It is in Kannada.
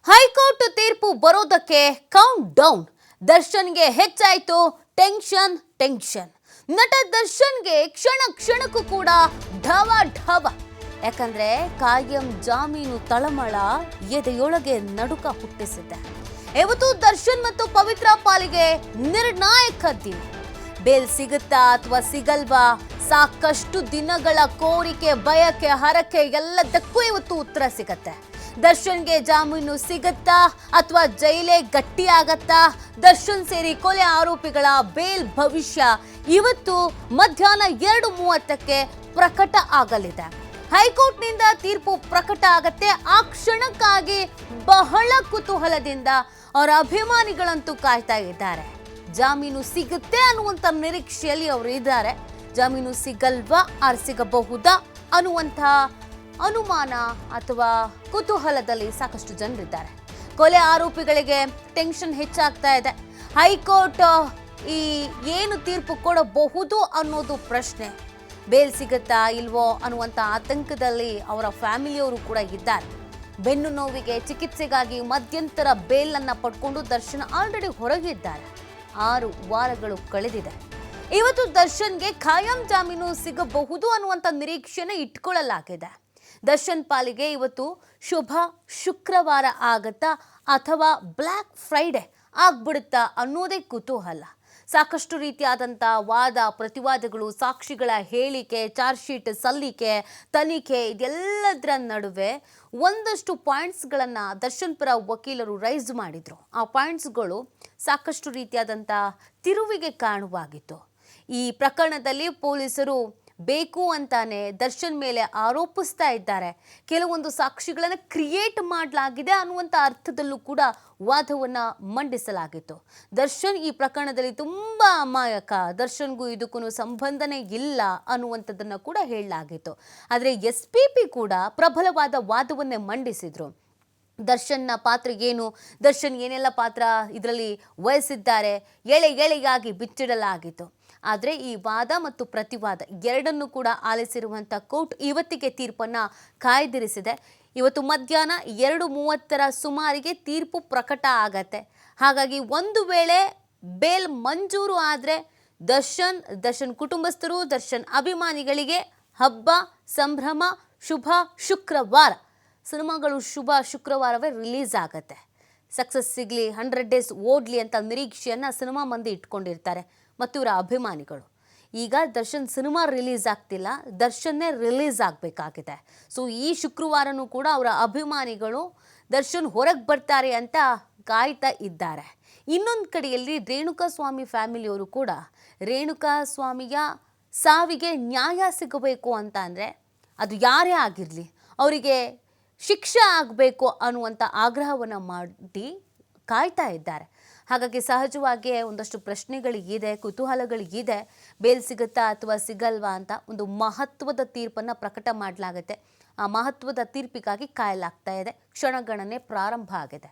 ಹೈಕೋರ್ಟ್ ತೀರ್ಪು ಬರೋದಕ್ಕೆ ಕೌಂಟ್ ಡೌನ್. ದರ್ಶನ್ಗೆ ಹೆಚ್ಚಾಯ್ತು ಟೆನ್ಷನ್. ನಟ ದರ್ಶನ್ಗೆ ಕ್ಷಣ ಕ್ಷಣಕ್ಕೂ ಕೂಡ ಢವ ಢವ. ಯಾಕಂದ್ರೆ ಕಾಯಂ ಜಾಮೀನು ತಳಮಳ ಎದೆಯೊಳಗೆ ನಡುಕ ಹುಟ್ಟಿಸಿದೆ. ಇವತ್ತು ದರ್ಶನ್ ಮತ್ತು ಪವಿತ್ರ ಪಾಲಿಗೆ ನಿರ್ಣಾಯಕ ದಿನ. ಬೇಲ್ ಸಿಗುತ್ತಾ ಅಥವಾ ಸಿಗಲ್ವಾ? ಸಾಕಷ್ಟು ದಿನಗಳ ಕೋರಿಕೆ, ಬಯಕೆ, ಹರಕೆ ಎಲ್ಲದಕ್ಕೂ ಇವತ್ತು ಉತ್ತರ ಸಿಗತ್ತೆ. ದರ್ಶನ್ಗೆ ಜಾಮೀನು ಸಿಗುತ್ತಾ ಅಥವಾ ಜೈಲೇ ಗಟ್ಟಿಯಾಗತ್ತಾ? ದರ್ಶನ್ ಸೇರಿ ಕೊಲೆ ಆರೋಪಿಗಳ ಬೇಲ್ ಭವಿಷ್ಯ ಇವತ್ತು ಮಧ್ಯಾಹ್ನ 2:30ಕ್ಕೆ ಪ್ರಕಟ ಆಗಲಿದೆ. ಹೈಕೋರ್ಟ್ನಿಂದ ತೀರ್ಪು ಪ್ರಕಟ ಆಗತ್ತೆ. ಆ ಕ್ಷಣಕ್ಕಾಗಿ ಬಹಳ ಕುತೂಹಲದಿಂದ ಅವರ ಅಭಿಮಾನಿಗಳಂತೂ ಕಾಯ್ತಾ ಇದ್ದಾರೆ. ಜಾಮೀನು ಸಿಗುತ್ತೆ ಅನ್ನುವಂಥ ನಿರೀಕ್ಷೆಯಲ್ಲಿ ಅವರು ಇದ್ದಾರೆ. ಜಾಮೀನು ಸಿಗಲ್ವಾ ಆರ್ ಸಿಗಬಹುದಾ ಅನ್ನುವಂಥ ಅನುಮಾನ ಅಥವಾ ಕುತೂಹಲದಲ್ಲಿ ಸಾಕಷ್ಟು ಜನರಿದ್ದಾರೆ. ಕೊಲೆ ಆರೋಪಿಗಳಿಗೆ ಟೆನ್ಷನ್ ಹೆಚ್ಚಾಗ್ತಾ ಇದೆ. ಹೈಕೋರ್ಟ್ ಏನು ತೀರ್ಪು ಕೊಡಬಹುದು ಅನ್ನೋದು ಪ್ರಶ್ನೆ. ಬೇಲ್ ಸಿಗುತ್ತಾ ಇಲ್ವೋ ಅನ್ನುವಂಥ ಆತಂಕದಲ್ಲಿ ಅವರ ಫ್ಯಾಮಿಲಿಯವರು ಕೂಡ ಇದ್ದಾರೆ. ಬೆನ್ನು ನೋವಿಗೆ ಚಿಕಿತ್ಸೆಗಾಗಿ ಮಧ್ಯಂತರ ಬೇಲನ್ನ ಪಡ್ಕೊಂಡು ದರ್ಶನ್ ಆಲ್ರೆಡಿ ಹೊರಗಿದ್ದಾರೆ. 6 ವಾರಗಳು ಕಳೆದಿದೆ. ಇವತ್ತು ದರ್ಶನ್ಗೆ ಖಾಯಂ ಜಾಮೀನು ಸಿಗಬಹುದು ಅನ್ನುವಂಥ ನಿರೀಕ್ಷೆನ ಇಟ್ಕೊಳ್ಳಲಾಗಿದೆ. ದರ್ಶನ್ ಪಾಲಿಗೆ ಇವತ್ತು ಶುಭ ಶುಕ್ರವಾರ ಆಗತ್ತಾ ಅಥವಾ ಬ್ಲ್ಯಾಕ್ ಫ್ರೈಡೆ ಆಗ್ಬಿಡುತ್ತಾ ಅನ್ನೋದೇ ಕುತೂಹಲ. ಸಾಕಷ್ಟು ರೀತಿಯಾದಂಥ ವಾದ ಪ್ರತಿವಾದಗಳು, ಸಾಕ್ಷಿಗಳ ಹೇಳಿಕೆ, ಚಾರ್ಜ್ ಶೀಟ್ ಸಲ್ಲಿಕೆ, ತನಿಖೆ ಇದೆಲ್ಲದರ ನಡುವೆ ಒಂದಷ್ಟು ಪಾಯಿಂಟ್ಸ್ಗಳನ್ನು ದರ್ಶನ್ ಪರ ವಕೀಲರು ರೈಸ್ ಮಾಡಿದರು. ಆ ಪಾಯಿಂಟ್ಸ್ಗಳು ಸಾಕಷ್ಟು ರೀತಿಯಾದಂಥ ತಿರುವಿಗೆ ಕಾರಣವಾಗಿತ್ತು. ಈ ಪ್ರಕರಣದಲ್ಲಿ ಪೊಲೀಸರು ಬೇಕು ಅಂತಾನೆ ದರ್ಶನ್ ಮೇಲೆ ಆರೋಪಿಸ್ತಾ ಇದ್ದಾರೆ. ಕೆಲವೊಂದು ಸಾಕ್ಷಿಗಳನ್ನು ಕ್ರಿಯೇಟ್ ಮಾಡಲಾಗಿದೆ ಅನ್ನುವಂಥ ಅರ್ಥದಲ್ಲೂ ಕೂಡ ವಾದವನ್ನು ಮಂಡಿಸಲಾಗಿತ್ತು. ದರ್ಶನ್ ಈ ಪ್ರಕರಣದಲ್ಲಿ ತುಂಬ ಅಮಾಯಕ, ದರ್ಶನ್ಗೂ ಇದಕ್ಕೂ ಸಂಬಂಧನೇ ಇಲ್ಲ ಅನ್ನುವಂಥದ್ದನ್ನು ಕೂಡ ಹೇಳಲಾಗಿತ್ತು. ಆದರೆ SPP ಕೂಡ ಪ್ರಬಲವಾದ ವಾದವನ್ನೇ ಮಂಡಿಸಿದ್ರು. ದರ್ಶನ್ನ ಪಾತ್ರ ಏನು, ದರ್ಶನ್ ಏನೆಲ್ಲ ಪಾತ್ರ ಇದರಲ್ಲಿ ವಹಿಸಿದ್ದಾರೆ, ಎಳೆಯಾಗಿ ಬಿಚ್ಚಿಡಲಾಗಿತ್ತು. ಆದರೆ ಈ ವಾದ ಮತ್ತು ಪ್ರತಿವಾದ ಎರಡನ್ನೂ ಕೂಡ ಆಲಿಸಿರುವಂಥ ಕೋರ್ಟ್ ಇವತ್ತಿಗೆ ತೀರ್ಪನ್ನು ಕಾಯ್ದಿರಿಸಿದೆ. ಇವತ್ತು ಮಧ್ಯಾಹ್ನ 2:30ರ ಸುಮಾರಿಗೆ ತೀರ್ಪು ಪ್ರಕಟ ಆಗತ್ತೆ. ಹಾಗಾಗಿ ಒಂದು ವೇಳೆ ಬೇಲ್ ಮಂಜೂರು ಆದರೆ ದರ್ಶನ್ ಕುಟುಂಬಸ್ಥರು, ದರ್ಶನ್ ಅಭಿಮಾನಿಗಳಿಗೆ ಹಬ್ಬ ಸಂಭ್ರಮ. ಶುಭ ಶುಕ್ರವಾರ ಸಿನಿಮಾಗಳು ಶುಭ ಶುಕ್ರವಾರವೇ ರಿಲೀಸ್ ಆಗತ್ತೆ. ಸಕ್ಸಸ್ ಸಿಗಲಿ, 100 ಡೇಸ್ ಓಡಲಿ ಅಂತ ನಿರೀಕ್ಷೆಯನ್ನು ಸಿನಿಮಾ ಮಂದಿ ಇಟ್ಕೊಂಡಿರ್ತಾರೆ ಮತ್ತು ಇವರ ಅಭಿಮಾನಿಗಳು. ಈಗ ದರ್ಶನ್ ಸಿನಿಮಾ ರಿಲೀಸ್ ಆಗ್ತಿಲ್ಲ, ದರ್ಶನ್ನೇ ರಿಲೀಸ್ ಆಗಬೇಕಾಗಿದೆ. ಸೊ ಈ ಶುಕ್ರವಾರನೂ ಕೂಡ ಅವರ ಅಭಿಮಾನಿಗಳು ದರ್ಶನ್ ಹೊರಗೆ ಬರ್ತಾರೆ ಅಂತ ಕಾಯ್ತಾ ಇದ್ದಾರೆ. ಇನ್ನೊಂದು ಕಡೆಯಲ್ಲಿ ರೇಣುಕಾಸ್ವಾಮಿ ಫ್ಯಾಮಿಲಿಯವರು ಕೂಡ ರೇಣುಕಾಸ್ವಾಮಿಯ ಸಾವಿಗೆ ನ್ಯಾಯ ಸಿಗಬೇಕು ಅಂತ ಅಂದರೆ ಅದು ಯಾರೇ ಆಗಿರಲಿ ಅವರಿಗೆ ಶಿಕ್ಷೆ ಆಗಬೇಕು ಅನ್ನುವಂಥ ಆಗ್ರಹವನ್ನು ಮಾಡಿ ಕಾಯ್ತಾ ಇದ್ದಾರೆ. ಹಾಗಾಗಿ ಸಹಜವಾಗಿಯೇ ಒಂದಷ್ಟು ಪ್ರಶ್ನೆಗಳಿಗಿದೆ, ಕುತೂಹಲಗಳಿಗಿದೆ. ಬೇಲ್ ಸಿಗುತ್ತಾ ಅಥವಾ ಸಿಗಲ್ವಾ ಅಂತ ಒಂದು ಮಹತ್ವದ ತೀರ್ಪನ್ನು ಪ್ರಕಟ ಮಾಡಲಾಗುತ್ತೆ. ಆ ಮಹತ್ವದ ತೀರ್ಪಿಗಾಗಿ ಕಾಯಲಾಗ್ತಾ ಇದೆ. ಕ್ಷಣಗಣನೆ ಪ್ರಾರಂಭ ಆಗಿದೆ.